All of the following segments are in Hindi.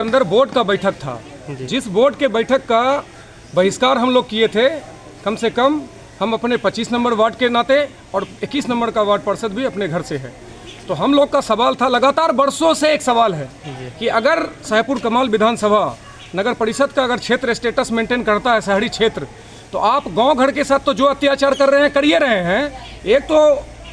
अंदर बोर्ड का बैठक था, जिस बोर्ड के बैठक का बहिष्कार हम लोग किए थे, कम से कम हम अपने 25 नंबर वार्ड के नाते और 21 नंबर का वार्ड पार्षद भी अपने घर से है। तो हम लोग का सवाल था, लगातार वर्षों से एक सवाल है कि अगर शाहपुर कमाल विधानसभा नगर परिषद का अगर क्षेत्र स्टेटस मेंटेन करता है, शहरी क्षेत्र, तो आप गांव घर के साथ तो जो अत्याचार कर रहे हैं करिए रहे हैं। एक तो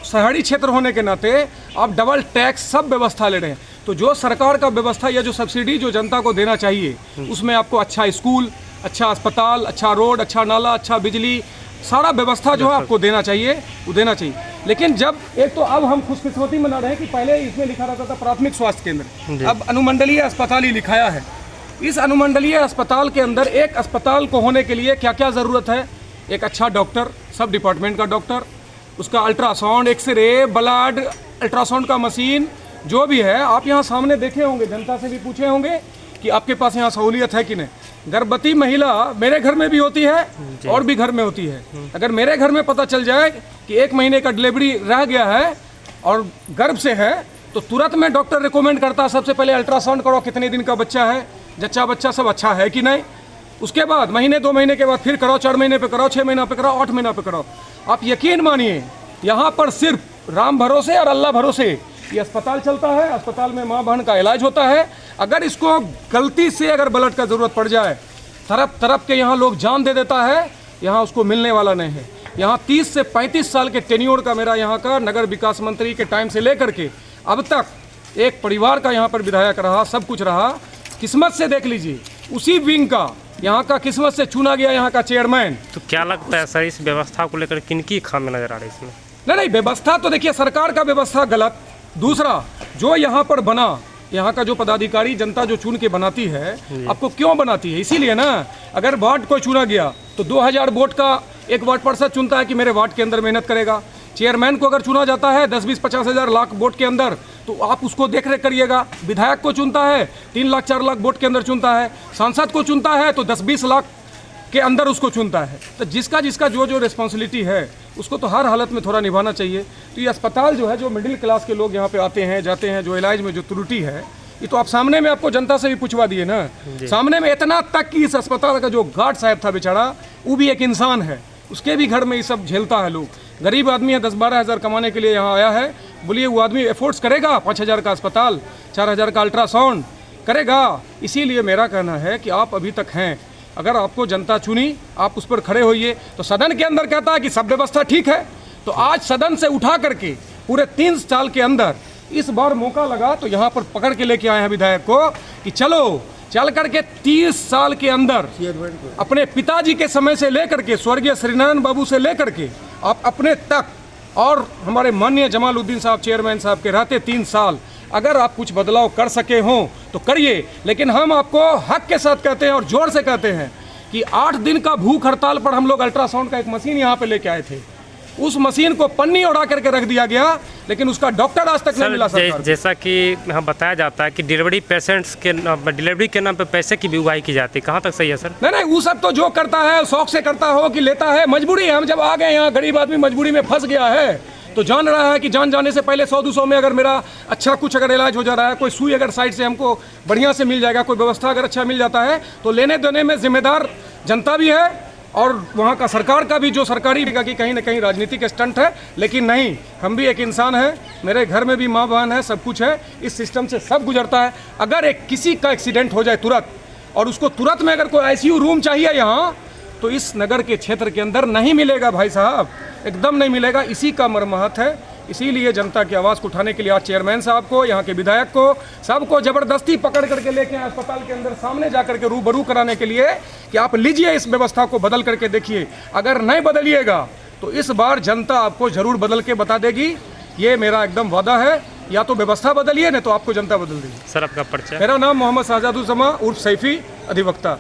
शहरी क्षेत्र होने के नाते आप डबल टैक्स सब व्यवस्था ले रहे हैं। तो जो सरकार का व्यवस्था या जो सब्सिडी जो जनता को देना चाहिए, उसमें आपको अच्छा स्कूल, अच्छा अस्पताल, अच्छा रोड, अच्छा नाला, अच्छा बिजली, सारा व्यवस्था जो है आपको देना चाहिए, वो देना चाहिए। लेकिन जब एक तो अब हम खुशकिस्मती मना रहे हैं कि पहले इसमें लिखा रहता था प्राथमिक स्वास्थ्य केंद्र, अब अनुमंडलीय अस्पताल ही लिखाया है। इस अनुमंडलीय अस्पताल के अंदर एक अस्पताल को होने के लिए क्या क्या ज़रूरत है? एक अच्छा डॉक्टर, सब डिपार्टमेंट का डॉक्टर, उसका अल्ट्रासाउंड, एक्सरे, ब्लड, अल्ट्रासाउंड का मशीन, जो भी है आप यहाँ सामने देखे होंगे, जनता से भी पूछे होंगे कि आपके पास यहाँ सहूलियत है कि नहीं। गर्भवती महिला मेरे घर में भी होती है और भी घर में होती है। अगर मेरे घर में पता चल जाए कि 1 महीने का डिलीवरी रह गया है और गर्भ से है, तो तुरंत में डॉक्टर रिकमेंड करता है सबसे पहले अल्ट्रासाउंड करो, कितने दिन का बच्चा है, जच्चा बच्चा सब अच्छा है कि नहीं। उसके बाद महीने 2 महीने के बाद फिर कराओ, 4 महीने पे कराओ, 6 महीना पे कराओ, 8 महीना पे कराओ। आप यकीन मानिए, यहाँ पर सिर्फ राम भरोसे और अल्लाह भरोसे ये अस्पताल चलता है। अस्पताल में माँ बहन का इलाज होता है। अगर इसको गलती से अगर ब्लड का ज़रूरत पड़ जाए, तरफ के यहाँ लोग जान दे देता है, यहाँ उसको मिलने वाला नहीं है। यहाँ 30 से 35 साल के टेन्योर का मेरा यहाँ का नगर विकास मंत्री के टाइम से लेकर के अब तक एक परिवार का यहाँ पर विधायक रहा, सब कुछ रहा। किस्मत से देख लीजिए, उसी विंग का यहाँ का किस्मत से चुना गया यहाँ का चेयरमैन। तो क्या लगता है सर, इस व्यवस्था को लेकर किनकी खामी नजर आ रही है इसमें? नहीं, व्यवस्था तो देखिए सरकार का व्यवस्था गलत। दूसरा, जो यहाँ पर बना, यहाँ का जो पदाधिकारी जनता जो चुन के बनाती है, आपको क्यों बनाती है? इसीलिए ना, अगर वार्ड को चुना गया तो 2000 वोट का एक वार्ड पार्षद चुनता है कि मेरे वार्ड के अंदर मेहनत करेगा। चेयरमैन को अगर चुना जाता है 10, 20, 50 हज़ार लाख वोट के अंदर, तो आप उसको देख रेख करिएगा। विधायक को चुनता है 3 लाख 4 लाख वोट के अंदर चुनता है। सांसद को चुनता है तो 10-20 लाख के अंदर उसको चुनता है। तो जिसका जो रिस्पॉन्सिबिलिटी है उसको तो हर हालत में थोड़ा निभाना चाहिए। तो ये अस्पताल जो है, जो मिडिल क्लास के लोग यहाँ पे आते हैं जाते हैं, जो इलाज में जो त्रुटि है, ये तो आप सामने में आपको जनता से भी पूछवा दिए ना। सामने में इतना तक कि इस अस्पताल का जो गार्ड साहब था बेचारा, वो भी एक इंसान है, उसके भी घर में ये सब झेलता है। लोग गरीब आदमी है, 10-12 हज़ार कमाने के लिए यहाँ आया है। बोलिए वो आदमी एफोर्ड्स करेगा 5,000 का अस्पताल, 4,000 का अल्ट्रासाउंड करेगा? इसीलिए मेरा कहना है कि आप अभी तक हैं, अगर आपको जनता चुनी, आप उस पर खड़े होइए। तो सदन के अंदर कहता है कि सब व्यवस्था ठीक है, तो आज सदन से उठा करके पूरे 3 साल के अंदर इस बार मौका लगा, तो यहाँ पर पकड़ के लेके आए हैं विधायक को कि चलो चल करके 30 साल के अंदर अपने पिताजी के समय से लेकर के, स्वर्गीय श्रीनारायण बाबू से लेकर के आप अपने तक, और हमारे माननीय जमालुद्दीन साहब चेयरमैन साहब के रहते 3 साल, अगर आप कुछ बदलाव कर सके हों तो करिए। लेकिन हम आपको हक के साथ कहते हैं और जोर से कहते हैं कि 8 दिन का भूख हड़ताल पर हम लोग अल्ट्रासाउंड का एक मशीन यहाँ पे लेके आए थे। उस मशीन को पन्नी उड़ा करके रख दिया गया, लेकिन उसका डॉक्टर आज तक नहीं मिला सरकार। जैसा कि यहाँ बताया जाता है कि डिलीवरी पेशेंट्स के डिलीवरी के नाम पे पैसे की भी उगाही की जाती है, कहाँ तक सही है सर? नहीं, वो सब तो जो करता है शौक से करता हो कि लेता है, मजबूरी है। हम जब आ गए यहाँ, गरीब आदमी मजबूरी में फंस गया है, तो जान रहा है कि जान जाने से पहले 100-200 में अगर मेरा अच्छा कुछ अगर इलाज हो जा रहा है, कोई सुई अगर साइड से हमको बढ़िया से मिल जाएगा, कोई व्यवस्था अगर अच्छा मिल जाता है, तो लेने देने में जिम्मेदार जनता भी है और वहाँ का सरकार का भी, जो सरकारी कि कहीं ना कहीं राजनीतिक स्टंट है। लेकिन नहीं, हम भी एक इंसान है, मेरे घर में भी माँ बहन है, सब कुछ है, इस सिस्टम से सब गुजरता है। अगर एक किसी का एक्सीडेंट हो जाए तुरंत, और उसको तुरंत में अगर कोई ICU रूम चाहिए यहाँ, तो इस नगर के क्षेत्र के अंदर नहीं मिलेगा भाई साहब, एकदम नहीं मिलेगा। इसी का मर्माहत है। इसीलिए जनता की आवाज़ को उठाने के लिए आज चेयरमैन साहब को, यहाँ के विधायक को, सबको ज़बरदस्ती पकड़ करके लेके आए अस्पताल के अंदर, सामने जा करके रूबरू कराने के लिए कि आप लीजिए, इस व्यवस्था को बदल करके देखिए। अगर नहीं बदलिएगा तो इस बार जनता आपको ज़रूर बदल के बता देगी। ये मेरा एकदम वादा है। या तो व्यवस्था बदलिए, नहीं तो आपको जनता बदल देगी। सर आपका परिचय? मेरा नाम मोहम्मद शाहजादुज़्ज़मा उर्फ सैफी, अधिवक्ता।